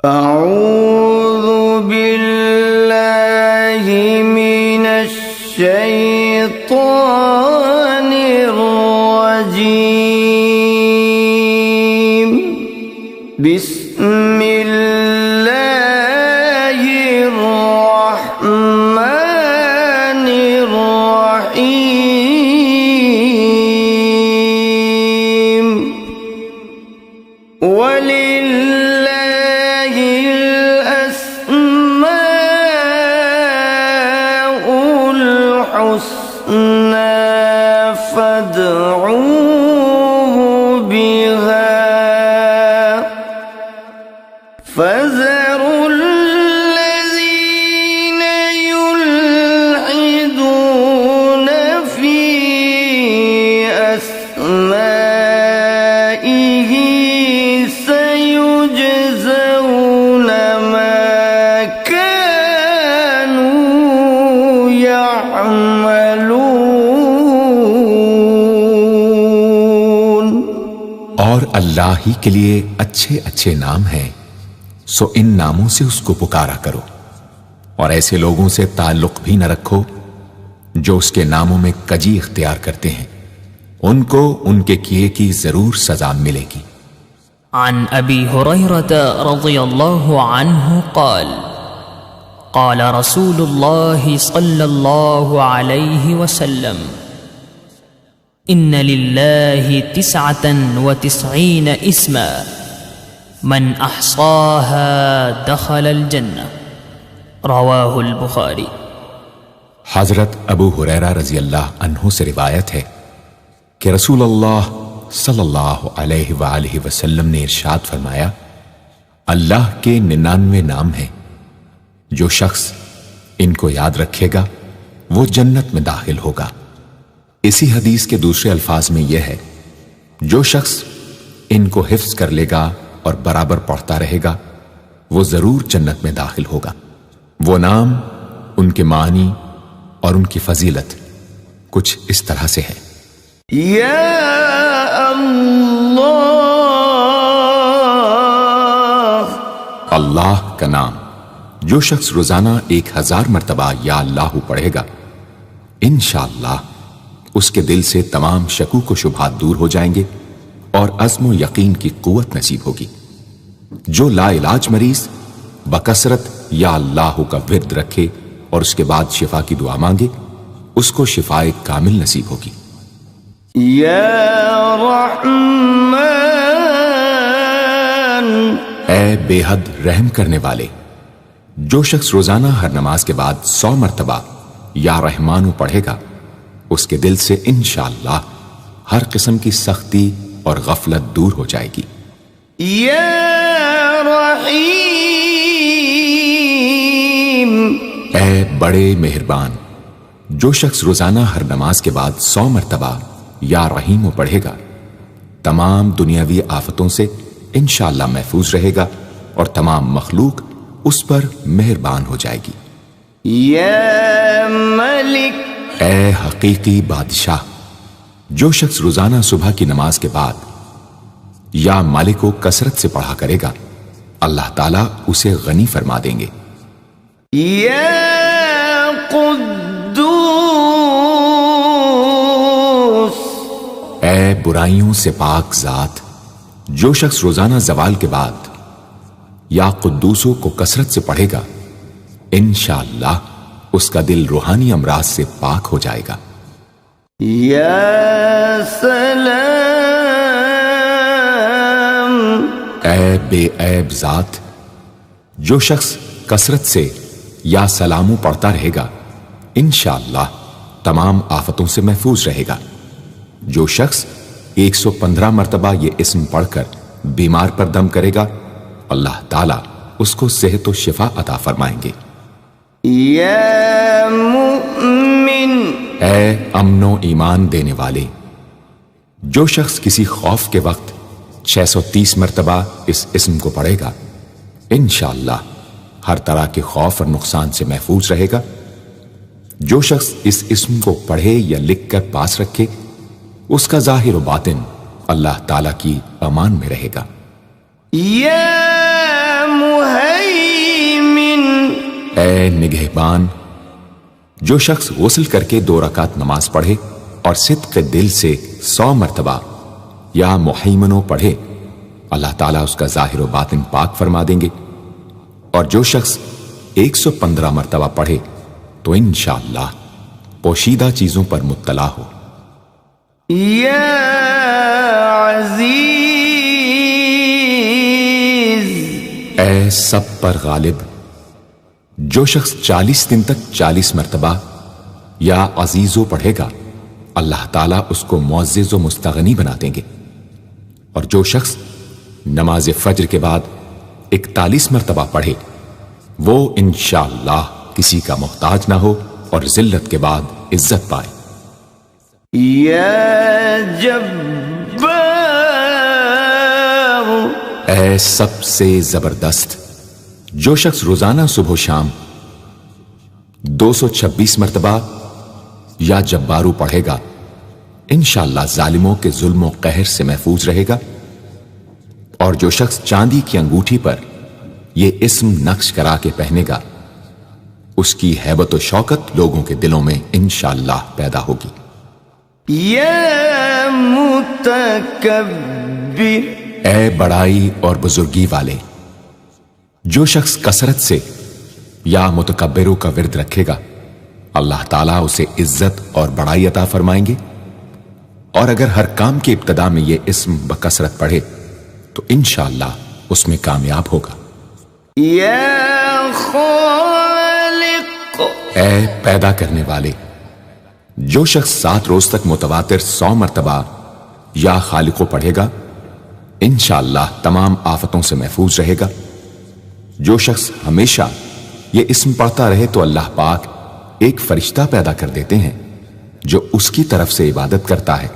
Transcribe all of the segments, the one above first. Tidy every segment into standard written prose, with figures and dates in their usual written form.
اعوذ باللہ من الشیطان الرجیم بسم اللہ الرحمن الرحیم فَذَرُوا الَّذِينَ يُلْحِدُونَ فِي أَسْمَائِهِ سَيُجْزَوْنَ مَا كَانُوا يَعْمَلُونَ۔ اور اللہ ہی کے لیے اچھے اچھے نام ہیں، سو ان ناموں سے اس کو پکارا کرو، اور ایسے لوگوں سے تعلق بھی نہ رکھو جو اس کے ناموں میں کجی اختیار کرتے ہیں، ان کو ان کے کیے کی ضرور سزا ملے گی۔ عن ابی ہریرہ رضی اللہ عنہ قال قال رسول اللہ صلی اللہ علیہ وسلم ان للہ 99 اسما من احصاها دخل الجنہ، رواہ البخاری۔ حضرت ابو ہریرہ رضی اللہ عنہ سے روایت ہے کہ رسول اللہ صلی اللہ علیہ وآلہ وسلم نے ارشاد فرمایا، اللہ کے 99 نام ہیں، جو شخص ان کو یاد رکھے گا وہ جنت میں داخل ہوگا۔ اسی حدیث کے دوسرے الفاظ میں یہ ہے، جو شخص ان کو حفظ کر لے گا اور برابر پڑھتا رہے گا وہ ضرور جنت میں داخل ہوگا۔ وہ نام، ان کے معنی اور ان کی فضیلت کچھ اس طرح سے ہے۔ یا اللہ، اللہ کا نام جو شخص روزانہ 1000 مرتبہ یا اللہ پڑھے گا، انشاءاللہ اس کے دل سے تمام شکوک و شبہات دور ہو جائیں گے اور عزم و یقین کی قوت نصیب ہوگی۔ جو لا علاج مریض بکثرت یا اللہ کا ورد رکھے اور اس کے بعد شفا کی دعا مانگے، اس کو شفائے کامل نصیب ہوگی۔ یا رحمان، اے بے حد رحم کرنے والے، جو شخص روزانہ ہر نماز کے بعد 100 مرتبہ یا رحمانو پڑھے گا، اس کے دل سے انشاءاللہ ہر قسم کی سختی اور غفلت دور ہو جائے گی۔ یا رحیم، اے بڑے مہربان، جو شخص روزانہ ہر نماز کے بعد 100 مرتبہ یا رحیمو پڑھے گا، تمام دنیاوی آفتوں سے انشاءاللہ محفوظ رہے گا اور تمام مخلوق اس پر مہربان ہو جائے گی۔ یا ملک، اے حقیقی بادشاہ، جو شخص روزانہ صبح کی نماز کے بعد یا مالک کو کثرت سے پڑھا کرے گا، اللہ تعالیٰ اسے غنی فرما دیں گے۔ یا قدوس، اے برائیوں سے پاک ذات، جو شخص روزانہ زوال کے بعد یا قدوسوں کو کثرت سے پڑھے گا، انشاءاللہ اس کا دل روحانی امراض سے پاک ہو جائے گا۔ یا سلام، اے بے عیب ذات، جو شخص کثرت سے یا سلامو پڑھتا رہے گا، انشاءاللہ تمام آفتوں سے محفوظ رہے گا۔ جو شخص 115 مرتبہ یہ اسم پڑھ کر بیمار پر دم کرے گا، اللہ تعالیٰ اس کو صحت و شفا عطا فرمائیں گے۔ یا مؤمن، اے امن و ایمان دینے والے، جو شخص کسی خوف کے وقت 630 مرتبہ اس اسم کو پڑھے گا، انشاءاللہ ہر طرح کے خوف اور نقصان سے محفوظ رہے گا۔ جو شخص اس اسم کو پڑھے یا لکھ کر پاس رکھے، اس کا ظاہر و باطن اللہ تعالیٰ کی امان میں رہے گا۔ یا مهيمن اے نگہبان، جو شخص غسل کر کے 2 رکعت نماز پڑھے اور صدق دل سے 100 مرتبہ یا محیمنوں پڑھے، اللہ تعالیٰ اس کا ظاہر و باطن پاک فرما دیں گے۔ اور جو شخص 115 مرتبہ پڑھے تو انشاءاللہ پوشیدہ چیزوں پر مطلع ہو۔ یا عزیز، اے سب پر غالب، جو شخص 40 دن تک 40 مرتبہ یا عزیزو پڑھے گا، اللہ تعالیٰ اس کو معزز و مستغنی بنا دیں گے۔ اور جو شخص نماز فجر کے بعد 41 مرتبہ پڑھے، وہ انشاءاللہ کسی کا محتاج نہ ہو اور ذلت کے بعد عزت پائے۔ یا جبار، اے سب سے زبردست، جو شخص روزانہ صبح و شام 226 مرتبہ یا جبارو پڑھے گا، انشاءاللہ ظالموں کے ظلم و قہر سے محفوظ رہے گا۔ اور جو شخص چاندی کی انگوٹھی پر یہ اسم نقش کرا کے پہنے گا، اس کی ہیبت و شوکت لوگوں کے دلوں میں انشاءاللہ پیدا ہوگی۔ یا متکبر، اے بڑائی اور بزرگی والے، جو شخص کثرت سے یا متکبروں کا ورد رکھے گا، اللہ تعالیٰ اسے عزت اور بڑائی عطا فرمائیں گے۔ اور اگر ہر کام کی ابتدا میں یہ اسم بکثرت پڑھے تو انشاءاللہ اس میں کامیاب ہوگا۔ یا خالق، اے پیدا کرنے والے، جو شخص 7 روز تک متواتر 100 مرتبہ یا خالقو پڑھے گا، انشاءاللہ تمام آفتوں سے محفوظ رہے گا۔ جو شخص ہمیشہ یہ اسم پڑھتا رہے تو اللہ پاک ایک فرشتہ پیدا کر دیتے ہیں جو اس کی طرف سے عبادت کرتا ہے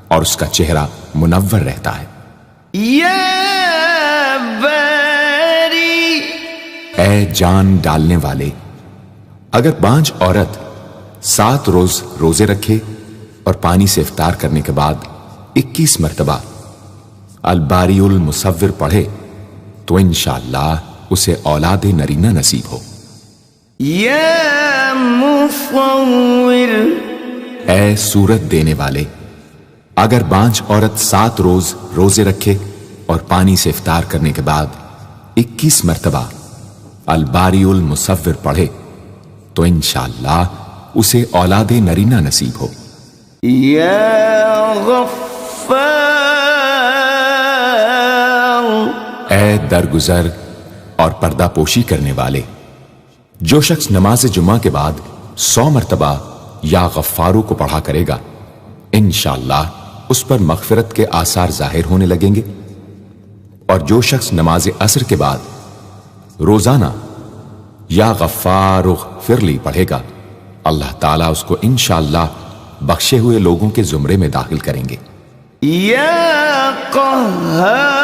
اور اس کا چہرہ منور رہتا ہے۔ یا باری، اے جان ڈالنے والے، اگر بانج عورت 7 روز روزے رکھے اور پانی سے افطار کرنے کے بعد 21 مرتبہ الباری المصور پڑھے تو انشاءاللہ اسے اولاد نرینہ نصیب ہو۔ یا مصور، اے صورت دینے والے، اگر بانج عورت 7 روز روزے رکھے اور پانی سے افطار کرنے کے بعد 21 مرتبہ الباری المصور پڑھے تو انشاءاللہ اسے اولاد نرینہ نصیب ہو۔ یا غفار، اے درگزر اور پردہ پوشی کرنے والے، جو شخص نماز جمعہ کے بعد 100 مرتبہ یا غفارو کو پڑھا کرے گا، انشاءاللہ اس پر مغفرت کے آثار ظاہر ہونے لگیں گے۔ اور جو شخص نماز عصر کے بعد روزانہ یا غفار اغفر لی پڑھے گا، اللہ تعالیٰ اس کو انشاءاللہ بخشے ہوئے لوگوں کے زمرے میں داخل کریں گے۔ یا قہار،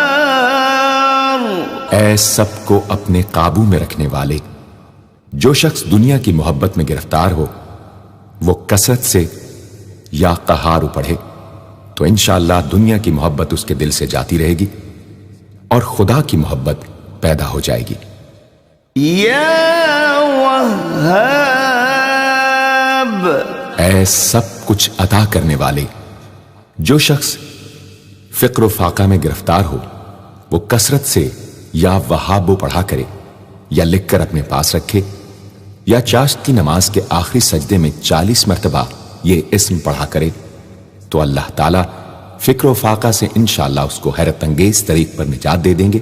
اے سب کو اپنے قابو میں رکھنے والے، جو شخص دنیا کی محبت میں گرفتار ہو وہ کثرت سے یا قہارو پڑھے تو انشاءاللہ دنیا کی محبت اس کے دل سے جاتی رہے گی اور خدا کی محبت پیدا ہو جائے گی۔ یا وہاب، اے سب کچھ عطا کرنے والے، جو شخص فقر و فاقہ میں گرفتار ہو وہ کثرت سے یا وہابو پڑھا کرے یا لکھ کر اپنے پاس رکھے یا چاشت کی نماز کے آخری سجدے میں 40 مرتبہ یہ اسم پڑھا کرے تو اللہ تعالیٰ فکر و فاقہ سے انشاءاللہ اس کو حیرت انگیز طریق پر نجات دے دیں گے۔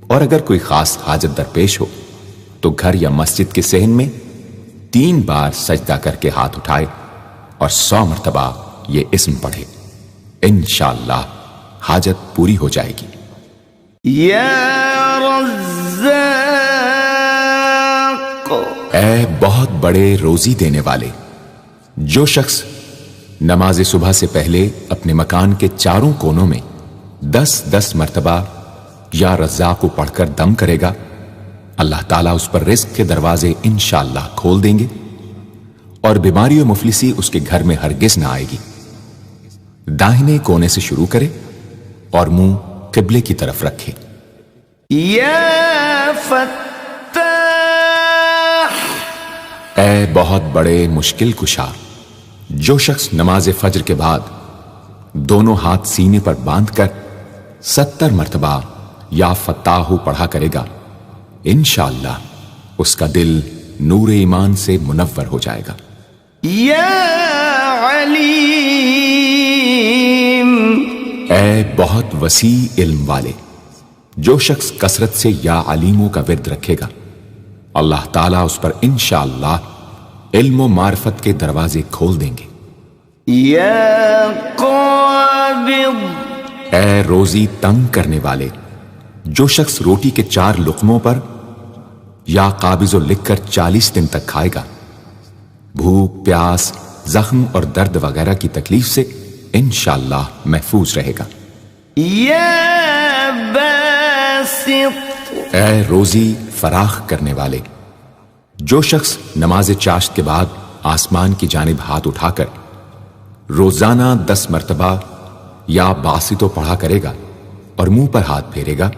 اور اگر کوئی خاص حاجت درپیش ہو تو گھر یا مسجد کے صحن میں 3 بار سجدہ کر کے ہاتھ اٹھائے اور 100 مرتبہ یہ اسم پڑھے، انشاءاللہ حاجت پوری ہو جائے گی۔ یا رزاق، اے بہت بڑے روزی دینے والے، جو شخص نماز صبح سے پہلے اپنے مکان کے چاروں کونوں میں 10-10 مرتبہ یا رزاق کو پڑھ کر دم کرے گا، اللہ تعالیٰ اس پر رزق کے دروازے انشاءاللہ کھول دیں گے اور بیماری و مفلسی اس کے گھر میں ہرگز نہ آئے گی۔ داہنے کونے سے شروع کرے اور منہ قبلے کی طرف رکھے۔ یا فتاح، اے بہت بڑے مشکل کشا، جو شخص نماز فجر کے بعد دونوں ہاتھ سینے پر باندھ کر 70 مرتبہ یا فتاح پڑھا کرے گا، انشاءاللہ اس کا دل نور ایمان سے منور ہو جائے گا۔ یا علیم، اے بہت وسیع علم والے، جو شخص کثرت سے یا علیموں کا ورد رکھے گا، اللہ تعالیٰ اس پر انشاءاللہ علم و معرفت کے دروازے کھول دیں گے۔ یا قابض، اے روزی تنگ کرنے والے، جو شخص روٹی کے 4 لقموں پر یا قابض و لکھ کر 40 دن تک کھائے گا، بھوک، پیاس، زخم اور درد وغیرہ کی تکلیف سے انشاءاللہ محفوظ رہے گا۔ یا باسط، اے روزی فراخ کرنے والے، جو شخص نماز چاشت کے بعد آسمان کی جانب ہاتھ اٹھا کر روزانہ 10 مرتبہ یا باسطو پڑھا کرے گا اور منہ پر ہاتھ پھیرے گا،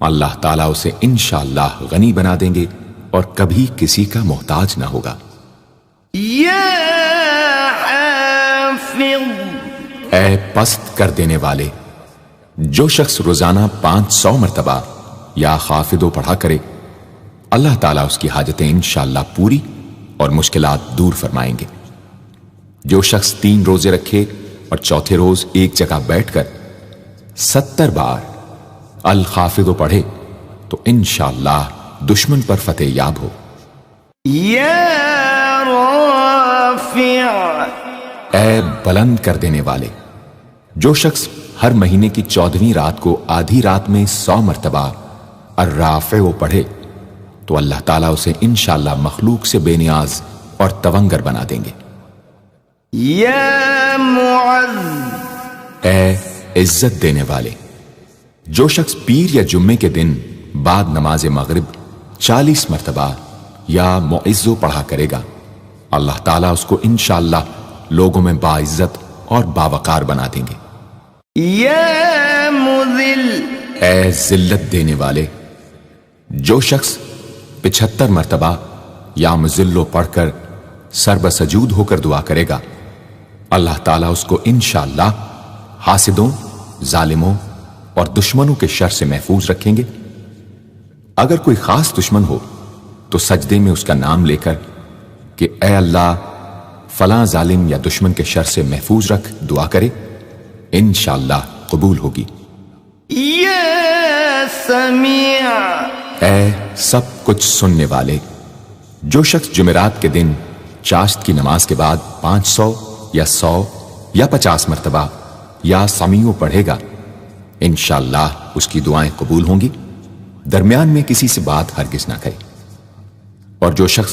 اللہ تعالیٰ اسے انشاءاللہ غنی بنا دیں گے اور کبھی کسی کا محتاج نہ ہوگا۔ یا حافظ، اے پست کر دینے والے، جو شخص روزانہ 500 مرتبہ یا خافضو پڑھا کرے، اللہ تعالیٰ اس کی حاجتیں انشاءاللہ پوری اور مشکلات دور فرمائیں گے۔ جو شخص 3 روزے رکھے اور چوتھے روز ایک جگہ بیٹھ کر 70 بار الخافضو پڑھے تو انشاءاللہ دشمن پر فتح یاب ہو۔ یا رافع، اے بلند کر دینے والے، جو شخص ہر مہینے کی 14ویں رات کو آدھی رات میں 100 مرتبہ الرافع پڑھے تو اللہ تعالیٰ اسے انشاءاللہ مخلوق سے بے نیاز اور تونگر بنا دیں گے۔ یا معز، اے عزت دینے والے، جو شخص پیر یا جمعے کے دن بعد نماز مغرب 40 مرتبہ یا معزو پڑھا کرے گا، اللہ تعالیٰ اس کو انشاءاللہ لوگوں میں باعزت اور باوقار بنا دیں گے۔ یا مذل، اے ذلت دینے والے، جو شخص 75 مرتبہ یا مذلو پڑھ کر سر بسجود ہو کر دعا کرے گا، اللہ تعالیٰ اس کو انشاءاللہ حاسدوں، ظالموں اور دشمنوں کے شر سے محفوظ رکھیں گے۔ اگر کوئی خاص دشمن ہو تو سجدے میں اس کا نام لے کر کہ اے اللہ فلاں ظالم یا دشمن کے شر سے محفوظ رکھ دعا کرے، انشاءاللہ قبول ہوگی۔ یا سمیع، اے سب کچھ سننے والے، جو شخص جمعرات کے دن چاشت کی نماز کے بعد 500 یا 100 یا 50 مرتبہ یا سمیع پڑھے گا، انشاءاللہ اس کی دعائیں قبول ہوں گی، درمیان میں کسی سے بات ہرگز نہ کرے۔ اور جو شخص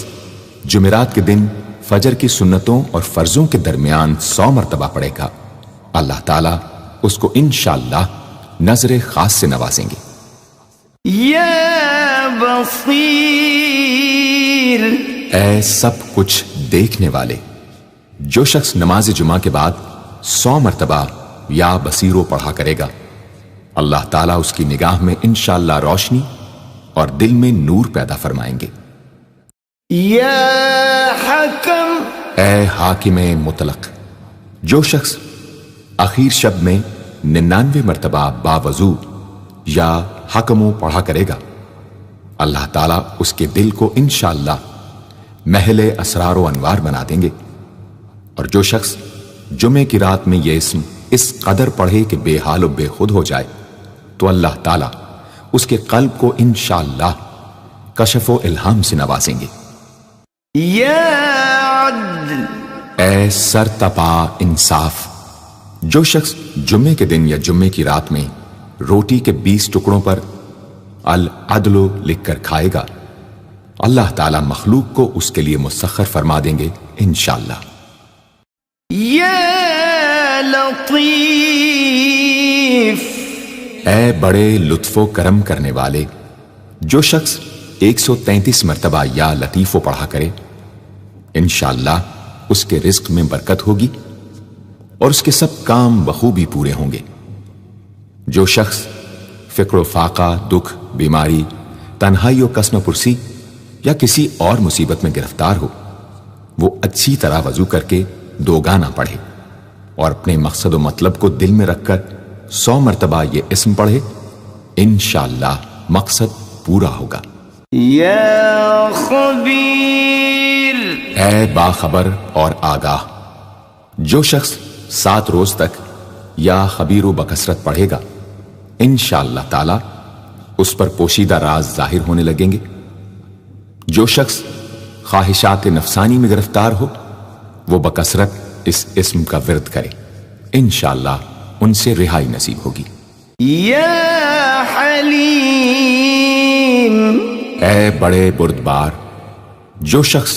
جمعرات کے دن فجر کی سنتوں اور فرضوں کے درمیان 100 مرتبہ پڑھے گا، اللہ تعالیٰ اس کو انشاءاللہ نظر خاص سے نوازیں گے۔ یا بصیر، اے سب کچھ دیکھنے والے، جو شخص نماز جمعہ کے بعد 100 مرتبہ یا بصیرو پڑھا کرے گا، اللہ تعالیٰ اس کی نگاہ میں انشاءاللہ روشنی اور دل میں نور پیدا فرمائیں گے۔ یا حکم، اے حاکم مطلق، جو شخص آخر شب میں 99 مرتبہ باوضو یا حکمو پڑھا کرے گا، اللہ تعالیٰ اس کے دل کو انشاءاللہ محل اسرار و انوار بنا دیں گے۔ اور جو شخص جمعے کی رات میں یہ اسم اس قدر پڑھے کہ بے حال و بے خود ہو جائے تو اللہ تعالیٰ اس کے قلب کو انشاءاللہ کشف و الہام سے نوازیں گے۔ یا عدل، اے سر تپا انصاف، جو شخص جمعے کے دن یا جمعے کی رات میں روٹی کے 20 ٹکڑوں پر العدل لکھ کر کھائے گا، اللہ تعالیٰ مخلوق کو اس کے لیے مسخر فرما دیں گے انشاءاللہ۔ یا لطیف، اے بڑے لطف و کرم کرنے والے، جو شخص 133 مرتبہ یا لطیفو پڑھا کرے، انشاءاللہ اس کے رزق میں برکت ہوگی اور اس کے سب کام بخوبی پورے ہوں گے۔ جو شخص فقر و فاقہ، دکھ، بیماری، تنہائی و قسم پرسی یا کسی اور مصیبت میں گرفتار ہو، وہ اچھی طرح وضو کر کے 2 گانا پڑھے اور اپنے مقصد و مطلب کو دل میں رکھ کر 100 مرتبہ یہ اسم پڑھے، انشاءاللہ مقصد پورا ہوگا۔ یا خبیر، اے باخبر اور آگاہ، جو شخص 7 روز تک یا خبیر و بکثرت پڑھے گا، انشاءاللہ تعالی اس پر پوشیدہ راز ظاہر ہونے لگیں گے۔ جو شخص خواہشات نفسانی میں گرفتار ہو، وہ بکثرت اس اسم کا ورد کرے، انشاءاللہ ان سے رہائی نصیب ہوگی۔ یا حلیم، اے بڑے بردبار، جو شخص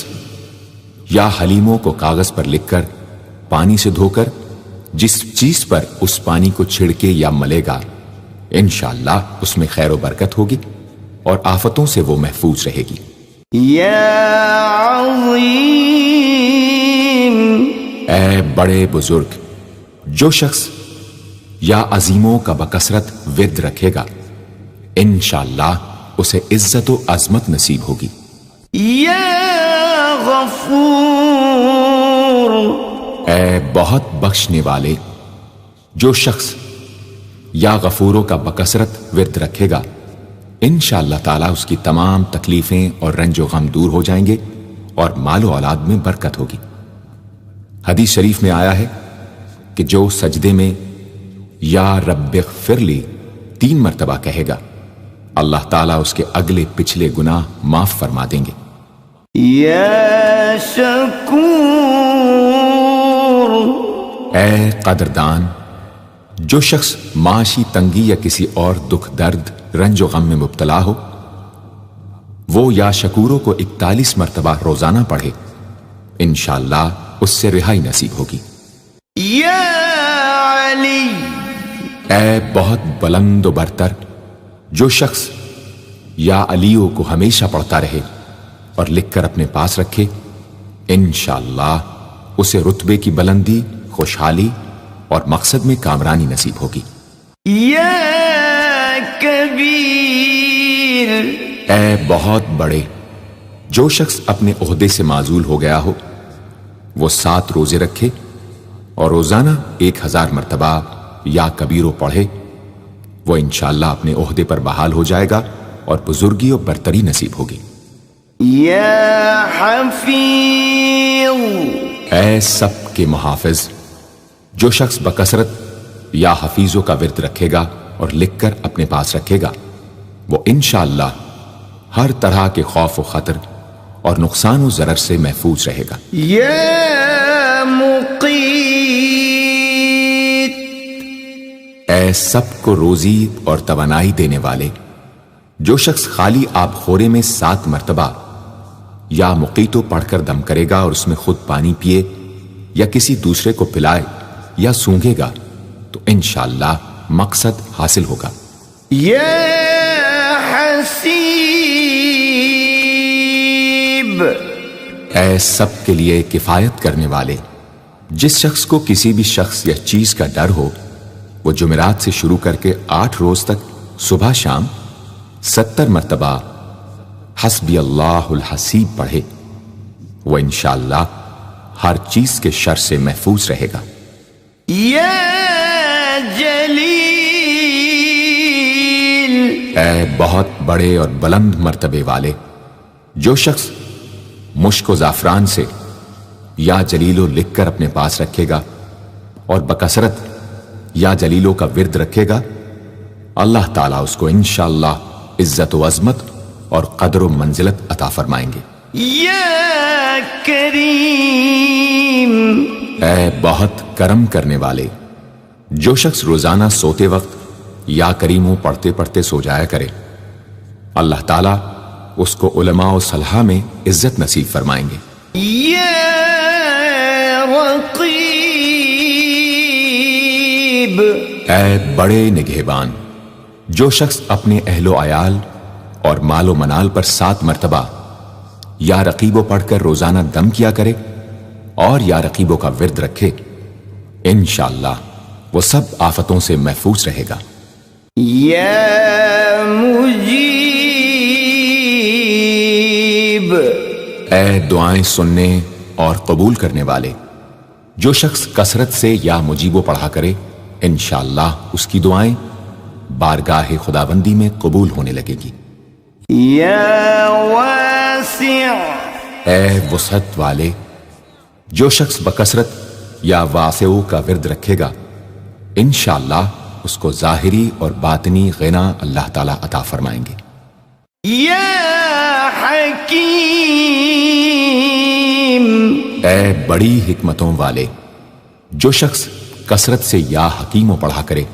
یا حلیموں کو کاغذ پر لکھ کر پانی سے دھو کر جس چیز پر اس پانی کو چھڑکے یا ملے گا، انشاءاللہ اس میں خیر و برکت ہوگی اور آفتوں سے وہ محفوظ رہے گی۔ یا عظیم، اے بڑے بزرگ، جو شخص یا عظیموں کا بکثرت ورد رکھے گا، انشاءاللہ اسے عزت و عظمت نصیب ہوگی۔ یا غفور، اے بہت بخشنے والے، جو شخص یا غفوروں کا بکثرت ورد رکھے گا، انشاءاللہ تعالی اس کی تمام تکلیفیں اور رنج و غم دور ہو جائیں گے اور مال و اولاد میں برکت ہوگی۔ حدیث شریف میں آیا ہے کہ جو سجدے میں یا رب اغفر لی 3 مرتبہ کہے گا، اللہ تعالیٰ اس کے اگلے پچھلے گناہ معاف فرما دیں گے۔ یا شکور، اے قدردان، جو شخص معاشی تنگی یا کسی اور دکھ درد رنج و غم میں مبتلا ہو، وہ یا شکوروں کو 41 مرتبہ روزانہ پڑھے، انشاءاللہ اس سے رہائی نصیب ہوگی۔ یا علی، اے بہت بلند و برتر، جو شخص یا علیوں کو ہمیشہ پڑھتا رہے اور لکھ کر اپنے پاس رکھے، انشاءاللہ اسے رتبے کی بلندی، خوشحالی اور مقصد میں کامرانی نصیب ہوگی۔ یا کبیر، اے بہت بڑے، جو شخص اپنے عہدے سے معزول ہو گیا ہو، وہ 7 روزے رکھے اور روزانہ 1000 مرتبہ یا کبیرو پڑھے، وہ انشاءاللہ اپنے عہدے پر بحال ہو جائے گا اور بزرگی و برتری نصیب ہوگی۔ یا حفیظ، اے سب کے محافظ، جو شخص بکثرت یا حفیظوں کا ورد رکھے گا اور لکھ کر اپنے پاس رکھے گا، وہ انشاءاللہ ہر طرح کے خوف و خطر اور نقصان و ضرر سے محفوظ رہے گا۔ یا مقیت، اے سب کو روزی اور توانائی دینے والے، جو شخص خالی آب خورے میں 7 مرتبہ یا مقیتو پڑھ کر دم کرے گا اور اس میں خود پانی پیے یا کسی دوسرے کو پلائے یا سونگے گا، تو انشاءاللہ مقصد حاصل ہوگا۔ یا حسیب، اے سب کے لیے کفایت کرنے والے، جس شخص کو کسی بھی شخص یا چیز کا ڈر ہو، وہ جمعرات سے شروع کر کے 8 روز تک صبح شام 70 مرتبہ حسبی اللہ الحسیب پڑھے، وہ انشاءاللہ ہر چیز کے شر سے محفوظ رہے گا۔ یا جلیل، اے بہت بڑے اور بلند مرتبے والے، جو شخص مشک و زعفران سے یا جلیلو لکھ کر اپنے پاس رکھے گا اور بکثرت یا جلیلوں کا ورد رکھے گا، اللہ تعالیٰ اس کو انشاءاللہ عزت و عظمت اور قدر و منزلت عطا فرمائیں گے۔ یا کریم، اے بہت کرم کرنے والے، جو شخص روزانہ سوتے وقت یا کریموں پڑھتے پڑھتے سو جایا کرے، اللہ تعالیٰ اس کو علماء و صلحاء میں عزت نصیب فرمائیں گے۔ یا رقیب، اے بڑے نگہبان، جو شخص اپنے اہل و عیال اور مال و منال پر 7 مرتبہ یا رقیبو پڑھ کر روزانہ دم کیا کرے اور یا رقیبوں کا ورد رکھے، انشاءاللہ وہ سب آفتوں سے محفوظ رہے گا۔ یا مجیب، اے دعائیں سننے اور قبول کرنے والے، جو شخص کثرت سے یا مجیبو پڑھا کرے انشاءاللہ اس کی دعائیں بارگاہ خداوندی میں قبول ہونے لگے گی۔ یا واسع، اے وسعت والے، جو شخص بکثرت یا واسعو کا ورد رکھے گا انشاءاللہ اس کو ظاہری اور باطنی غنا اللہ تعالیٰ عطا فرمائیں گے۔ یا حکیم، اے بڑی حکمتوں والے، جو شخص کثرت سے یا حکیموں پڑھا کرے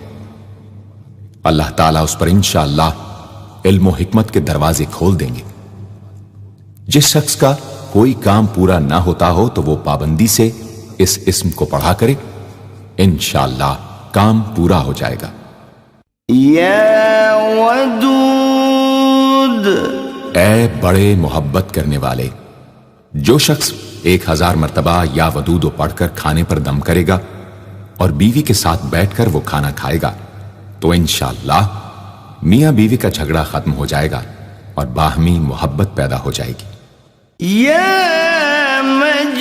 اللہ تعالیٰ اس پر انشاءاللہ علم و حکمت کے دروازے کھول دیں گے۔ جس شخص کا کوئی کام پورا نہ ہوتا ہو تو وہ پابندی سے اس اسم کو پڑھا کرے انشاءاللہ کام پورا ہو جائے گا۔ یا ودود، اے بڑے محبت کرنے والے، جو شخص 1000 مرتبہ یا ودود پڑھ کر کھانے پر دم کرے گا اور بیوی کے ساتھ بیٹھ کر وہ کھانا کھائے گا تو انشاءاللہ میاں بیوی کا جھگڑا ختم ہو جائے گا اور باہمی محبت پیدا ہو جائے گی۔ یا مجید،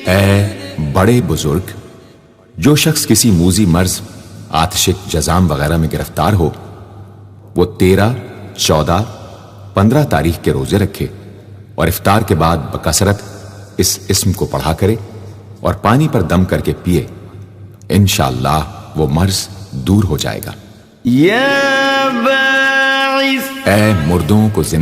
اے بڑے بزرگ، جو شخص کسی موذی مرض، آتشک، جزام وغیرہ میں گرفتار ہو وہ 13، 14، 15 تاریخ کے روزے رکھے اور افطار کے بعد بکثرت اس اسم کو پڑھا کرے اور پانی پر دم کر کے پیے انشاءاللہ وہ مرض دور ہو جائے گا۔ یا باعث، اے مردوں کو زندہ